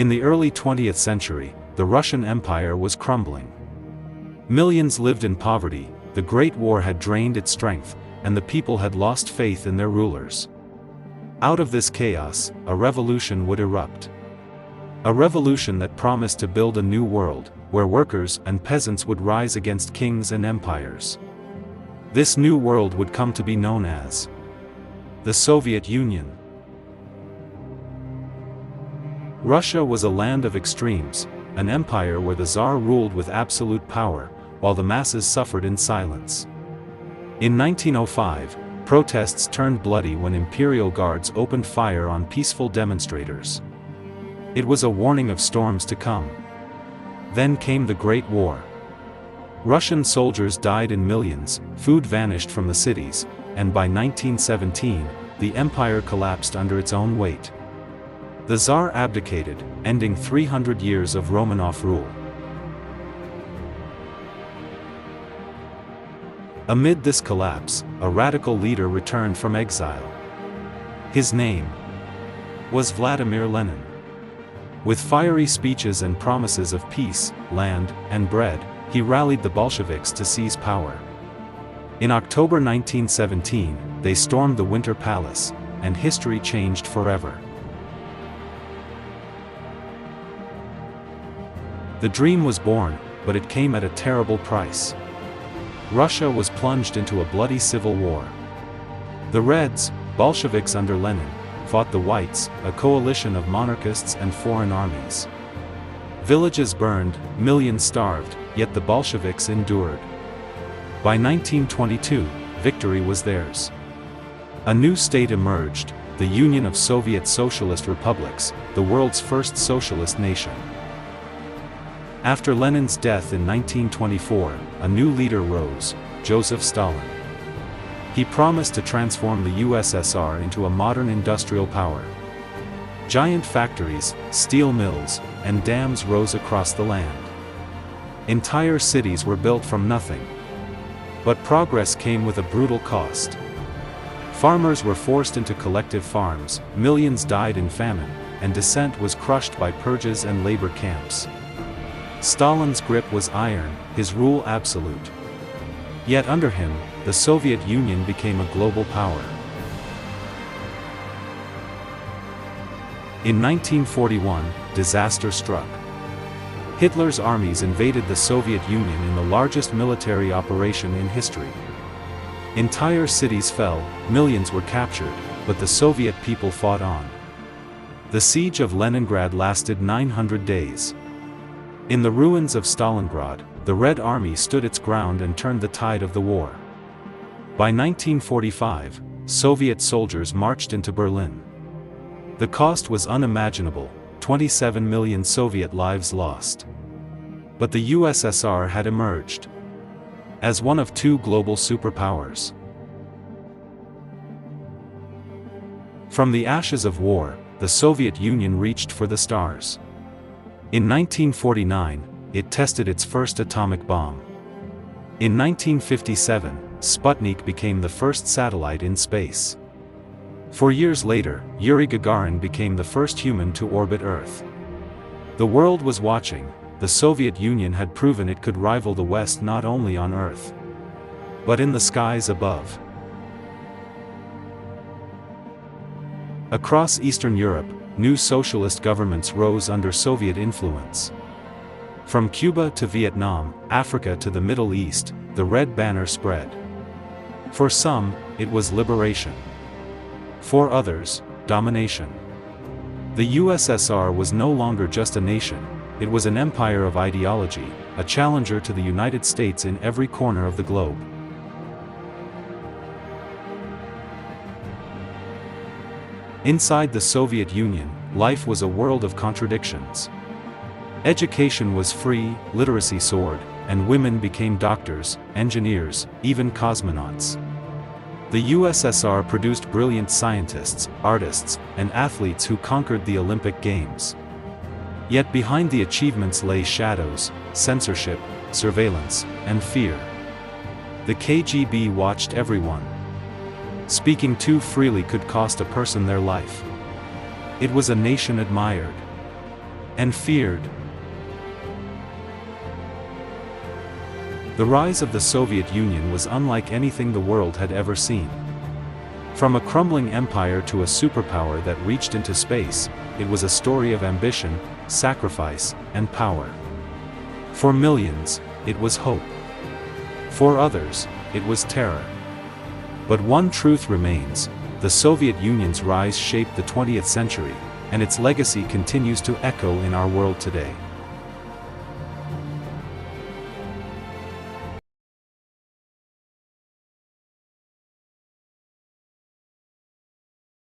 In the early 20th century, the Russian Empire was crumbling. Millions lived in poverty, the Great War had drained its strength, and the people had lost faith in their rulers. Out of this chaos, a revolution would erupt. A revolution that promised to build a new world, where workers and peasants would rise against kings and empires. This new world would come to be known as the Soviet Union. Russia was a land of extremes, an empire where the Tsar ruled with absolute power, while the masses suffered in silence. In 1905, protests turned bloody when imperial guards opened fire on peaceful demonstrators. It was a warning of storms to come. Then came the Great War. Russian soldiers died in millions, food vanished from the cities, and by 1917, the empire collapsed under its own weight. The Tsar abdicated, ending 300 years of Romanov rule. Amid this collapse, a radical leader returned from exile. His name was Vladimir Lenin. With fiery speeches and promises of peace, land, and bread, he rallied the Bolsheviks to seize power. In October 1917, they stormed the Winter Palace, and history changed forever. The dream was born, but it came at a terrible price. Russia was plunged into a bloody civil war. The Reds, Bolsheviks under Lenin, fought the Whites, a coalition of monarchists and foreign armies. Villages burned, millions starved, yet the Bolsheviks endured. By 1922, victory was theirs. A new state emerged, the Union of Soviet Socialist Republics, the world's first socialist nation. After Lenin's death in 1924, a new leader rose, Joseph Stalin. He promised to transform the USSR into a modern industrial power. Giant factories, steel mills, and dams rose across the land. Entire cities were built from nothing. But progress came with a brutal cost. Farmers were forced into collective farms, millions died in famine, and dissent was crushed by purges and labor camps. Stalin's grip was iron, his rule absolute. Yet under him, the Soviet Union became a global power. In 1941, disaster struck. Hitler's armies invaded the Soviet Union in the largest military operation in history. Entire cities fell, millions were captured, but the Soviet people fought on. The siege of Leningrad lasted 900 days. In the ruins of Stalingrad, the Red Army stood its ground and turned the tide of the war. By 1945, Soviet soldiers marched into Berlin. The cost was unimaginable, 27 million Soviet lives lost. But the USSR had emerged as one of two global superpowers. From the ashes of war, the Soviet Union reached for the stars. In 1949, it tested its first atomic bomb. In 1957, Sputnik became the first satellite in space. 4 years later, Yuri Gagarin became the first human to orbit Earth. The world was watching. The Soviet Union had proven it could rival the West not only on Earth, but in the skies above. Across Eastern Europe, new socialist governments rose under Soviet influence. From Cuba to Vietnam, Africa to the Middle East, the red banner spread. For some, it was liberation. For others, domination. The USSR was no longer just a nation, it was an empire of ideology, a challenger to the United States in every corner of the globe. Inside the Soviet Union, life was a world of contradictions. Education was free, literacy soared, and women became doctors, engineers, even cosmonauts. The USSR produced brilliant scientists, artists, and athletes who conquered the Olympic Games. Yet behind the achievements lay shadows, censorship, surveillance, and fear. The KGB watched everyone. Speaking too freely could cost a person their life. It was a nation admired. and feared. The rise of the Soviet Union was unlike anything the world had ever seen. From a crumbling empire to a superpower that reached into space, it was a story of ambition, sacrifice, and power. For millions, it was hope. For others, it was terror. But one truth remains: the Soviet Union's rise shaped the 20th century, and its legacy continues to echo in our world today.